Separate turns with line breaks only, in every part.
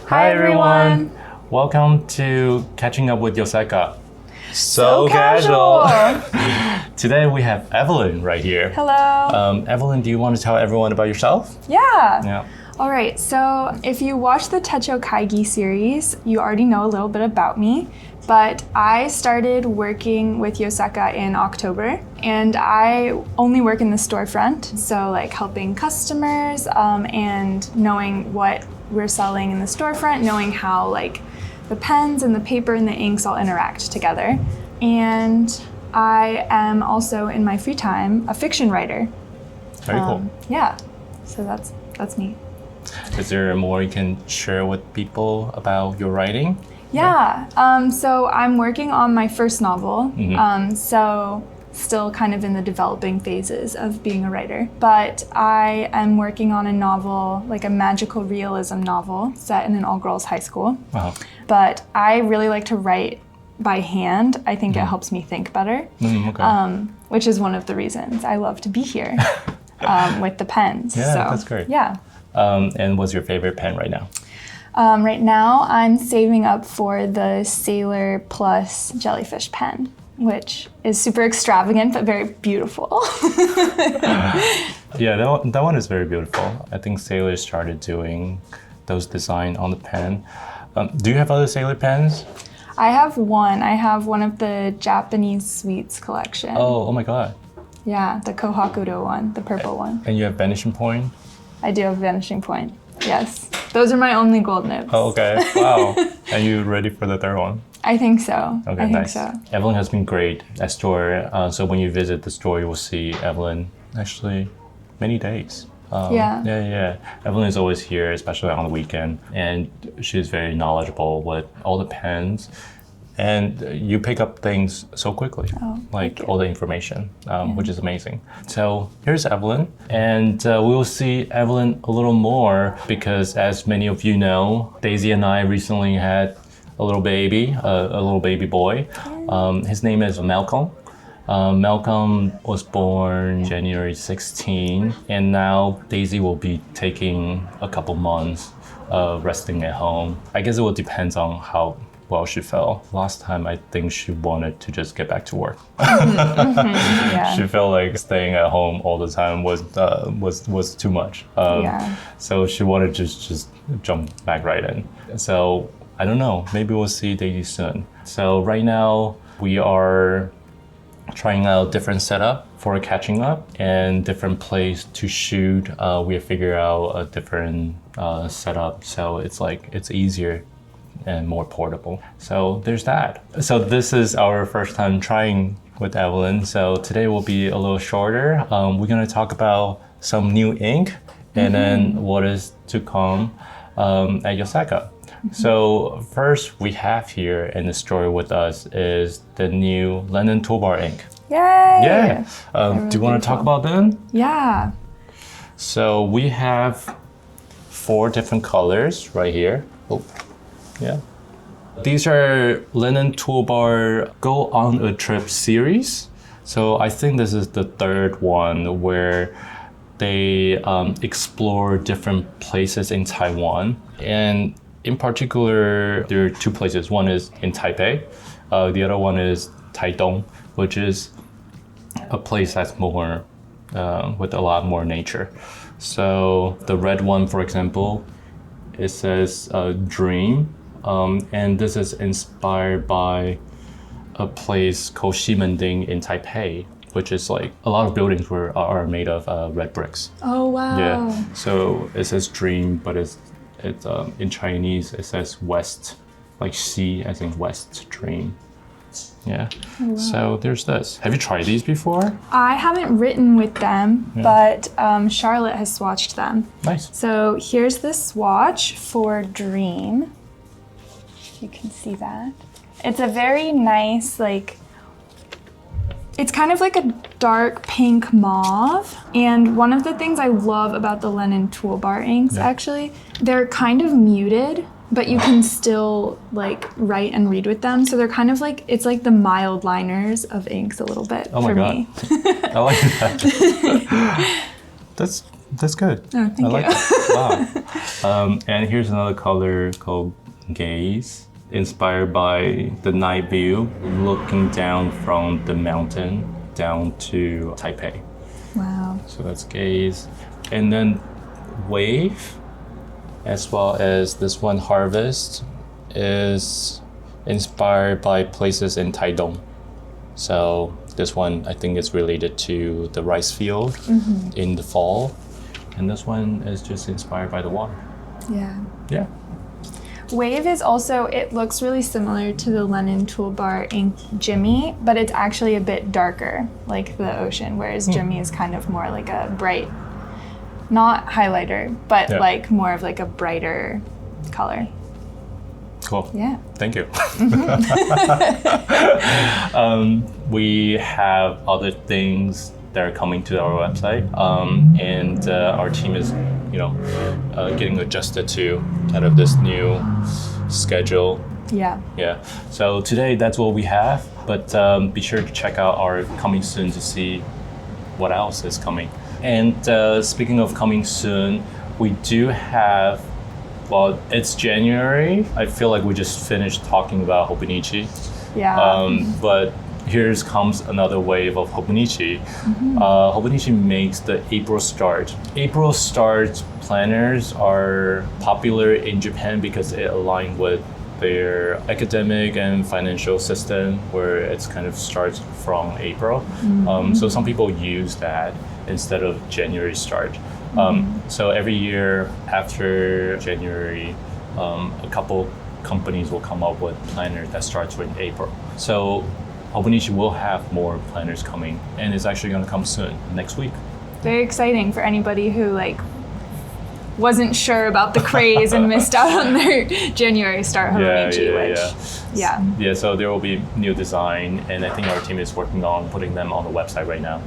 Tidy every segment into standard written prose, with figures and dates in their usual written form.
Hi everyone! Welcome to Catching Up with Yoseka.
So casual!
Today we have Evelyn right here.
Hello!
Evelyn, do you want to tell everyone about yourself?
Yeah! Alright, so if you watch the Techo Kaigi series, you already know a little bit about me, but I started working with Yoseka in October, and I only work in the storefront, so like helping customers and knowing what we're selling in the storefront, knowing how like the pens and the paper and the inks all interact together. And I am also in my free time a fiction writer.
Very cool.
Yeah, so that's me.
Is there more you can share with people about your writing?
Yeah, so I'm working on my first novel, so still kind of in the developing phases of being a writer. But I am working on a novel, like a magical realism novel set in an all-girls high school.
Uh-huh.
But I really like to write by hand. I think it helps me think better, which is one of the reasons I love to be here with the pens.
Yeah,
so,
that's great.
Yeah.
And what's your favorite pen right now?
Right now, I'm saving up for the Sailor Plus Jellyfish pen, which is super extravagant but very beautiful.
Yeah, that one is very beautiful. I think Sailor started doing those design on the pen. Do you have other Sailor pens?
I have one. I have one of the Japanese Sweets collection.
Oh my god.
Yeah, the Kohakudo one, the purple one.
And you have vanishing point?
I do have vanishing point, yes. Those are my only gold nibs.
Oh, okay. Wow. And you ready for the third one?
I think so.
Okay,
I
nice.
think so.
Evelyn has been great at store. So when you visit the store, you will see Evelyn actually many days. Yeah. Evelyn is always here, especially on the weekend. And she's very knowledgeable with all the pens. And you pick up things so quickly, like all the information, which is amazing. So here's Evelyn, and we will see Evelyn a little more because, as many of you know, Daisy and I recently had a little baby, a little baby boy. His name is Malcolm. Malcolm was born January 16, and now Daisy will be taking a couple months resting at home. I guess it will depend on how well she felt. Last time, I think she wanted to just get back to work.
Yeah.
She felt like staying at home all the time was too much. So she wanted to just jump back right in. So I don't know, maybe we'll see Daisy soon. So right now we are trying out different setup for catching up and different place to shoot. We have figured out a different setup, so it's easier and more portable. So there's that. So this is our first time trying with Evelyn. So today will be a little shorter. We're gonna talk about some new ink and then what is to come at Yoseka. So first we have here in the store with us is the new Lennon toolbar ink.
Yay!
Yeah. Do you want to talk about them?
Yeah.
So we have 4 different colors right here. Oh. Yeah. These are Lennon Toolbar Go on a Trip series. So I think this is the 3rd one where they explore different places in Taiwan. And in particular, there are 2 places. One is in Taipei. The other one is Taitung, which is a place that's more with a lot more nature. So the red one, for example, it says Dream. And this is inspired by a place called Ximending in Taipei, which is like a lot of buildings are made of red bricks.
Oh wow.
Yeah. So it says Dream, but it's in Chinese it says West, like Xi as in West Dream. Yeah. Oh, wow. So there's this. Have you tried these before?
I haven't written with them, but Charlotte has swatched them.
Nice.
So here's the swatch for Dream. You can see that. It's a very nice, it's kind of like a dark pink mauve. And one of the things I love about the Lennon Toolbar inks, actually, they're kind of muted, but you can still write and read with them. So they're kind of it's like the mild liners of inks a little bit for me.
I like that. That's That's good.
Oh, thank you.
Like it. Wow. And here's another color called Gaze, inspired by the night view, looking down from the mountain down to Taipei.
Wow.
So that's Gaze. And then Wave, as well as this one, Harvest, is inspired by places in Taidong. So this one, I think, is related to the rice field in the fall. And this one is just inspired by the water.
Yeah.
Yeah.
Wave is also, it looks really similar to the Lennon Toolbar ink Jimmy, but it's actually a bit darker, like the ocean, whereas Jimmy is kind of more like a bright, not highlighter, but like more of like a brighter color.
Cool.
Yeah.
Thank you. We have other things that are coming to our website, and our team is, getting adjusted to kind of this new schedule.
Yeah.
Yeah. So today, that's what we have. But be sure to check out our coming soon to see what else is coming. And speaking of coming soon, we do have. Well, it's January. I feel like we just finished talking about Hobonichi.
Yeah.
But here comes another wave of Hobonichi. Hobonichi makes the April Start. April Start planners are popular in Japan because it aligns with their academic and financial system, where it's kind of starts from April. So some people use that instead of January Start. So every year after January, a couple companies will come up with planners that starts with April. So Hobonichi will have more planners coming, and it's actually going to come soon, next week.
Very exciting for anybody who wasn't sure about the craze and missed out on their January Start Hobonichi,
Yeah, so there will be new design, and I think our team is working on putting them on the website right now.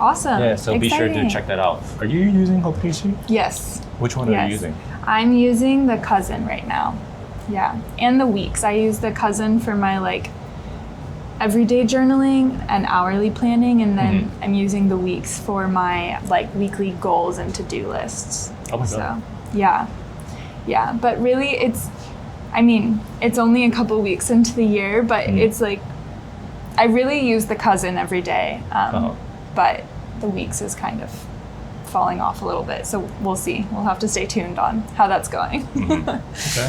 Awesome.
Yeah, so be sure to check that out. Are you using Hobonichi?
Yes.
Which one are you using?
I'm using the Cousin right now. Yeah, and the Weeks. I use the Cousin for my everyday journaling and hourly planning, and then I'm using the Weeks for my weekly goals and to-do lists.
Oh my God.
So, yeah. But really, it's only a couple weeks into the year, but it's I really use the Cousin every day. But the Weeks is kind of falling off a little bit. So we'll see. We'll have to stay tuned on how that's going.
Okay,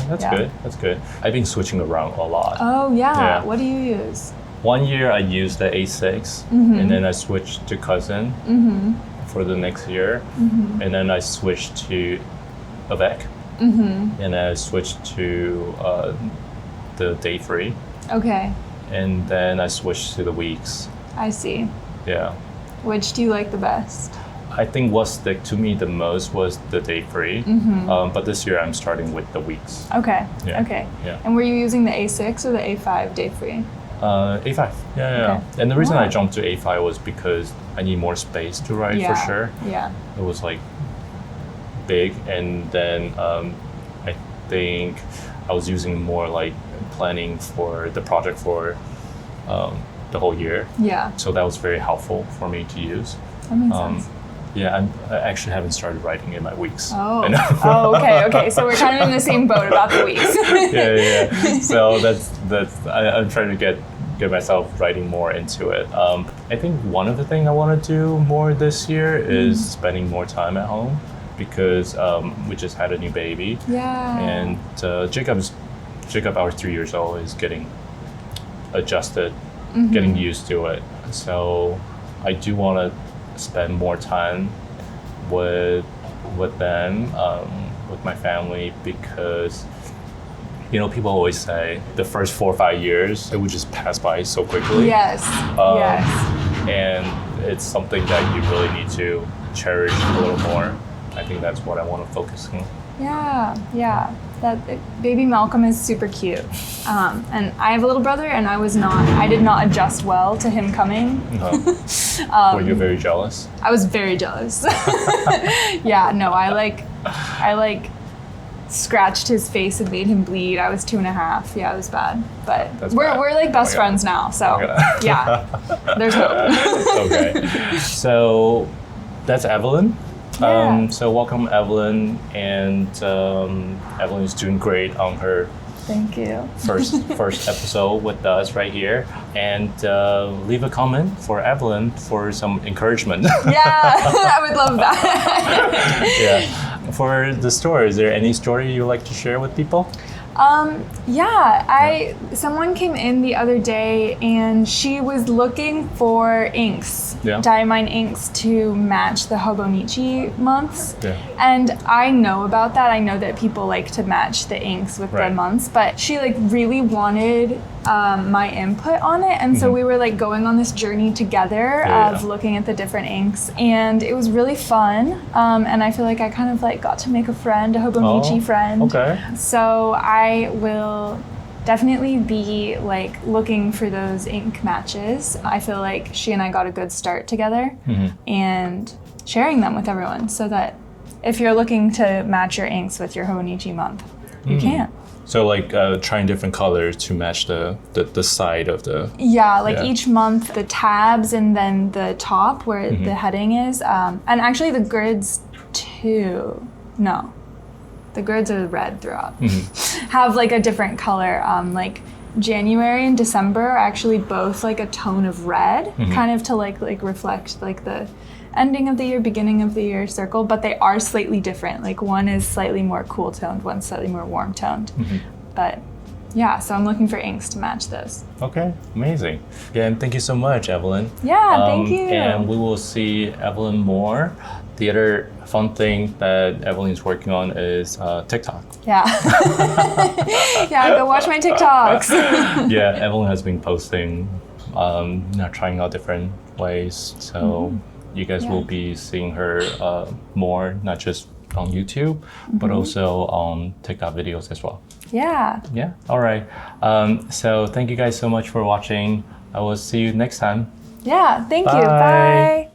that's good. That's good. I've been switching around a lot.
Oh, yeah. What do you use?
One year I used the A6, and then I switched to Cousin for the next year. And then I switched to Avec. And then I switched to the Day Free.
Okay.
And then I switched to the Weeks.
I see.
Yeah.
Which do you like the best?
I think what stuck to me the most was the Day Free. But this year I'm starting with the Weeks.
Okay.
Yeah.
Okay.
Yeah.
And were you using the A6 or the A5 Day Free?
A5. Yeah.
Okay.
And the reason I jumped to A5 was because I need more space to write for sure.
Yeah.
It was big, and then I think I was using more planning for the project for the whole year.
Yeah.
So that was very helpful for me to use.
That makes sense.
Yeah, I actually haven't started writing in my Weeks.
Oh, okay. So we're kind of in the same boat about the Weeks.
yeah. So I'm trying to get myself writing more into it. I think one of the things I want to do more this year is spending more time at home, because we just had a new baby.
Yeah.
And Jacob, our 3 years old, is getting adjusted, getting used to it. So I do want to spend more time with them, with my family, because people always say the first 4 or 5 years it would just pass by so quickly.
Yes.
And it's something that you really need to cherish a little more. I think that's what I want to focus on.
Yeah. That baby Malcolm is super cute. And I have a little brother, and I did not adjust well to him coming.
Were you very jealous?
I was very jealous. Yeah, no, I scratched his face and made him bleed. I was 2.5. Yeah, it was bad. But we're best friends now, so yeah, there's hope.
Okay. So that's Evelyn.
Yeah.
So welcome, Evelyn, and Evelyn is doing great on her
Thank you.
first episode with us right here, and leave a comment for Evelyn for some encouragement.
Yeah, I would love that.
Yeah. For the story, is there any story you like to share with people?
Someone came in the other day and she was looking for inks,
Yeah.
diamine inks to match the Hobonichi months.
Yeah.
And I know about that. I know that people like to match the inks with the
Right.
months, but she like really wanted my input on it. And so we were like going on this journey together of looking at the different inks, and it was really fun. And I feel like I kind of like got to make a friend, a Hobonichi friend.
Okay.
So I will definitely be like looking for those ink matches. I feel like she and I got a good start together, and sharing them with everyone so that if you're looking to match your inks with your Hobonichi month, you can.
So like trying different colors to match the side of the...
Yeah, like each month the tabs and then the top where the heading is. And actually the grids too. No. The grids are red throughout. Have like a different color. Like January and December are actually both like a tone of red, kind of to like reflect like the ending of the year, beginning of the year circle, but they are slightly different. Like one is slightly more cool toned, one's slightly more warm toned. But yeah, so I'm looking for inks to match those.
Okay, amazing. Again, thank you so much, Evelyn.
Yeah, thank you.
And we will see Evelyn more. The other fun thing that Evelyn's working on is TikTok.
Yeah. Yeah, go watch my TikToks.
Yeah, Evelyn has been posting, trying out different ways. So you guys will be seeing her more, not just on YouTube, but also on TikTok videos as well.
Yeah.
Yeah, all right. So thank you guys so much for watching. I will see you next time.
Yeah, thank you.
Bye.
Bye.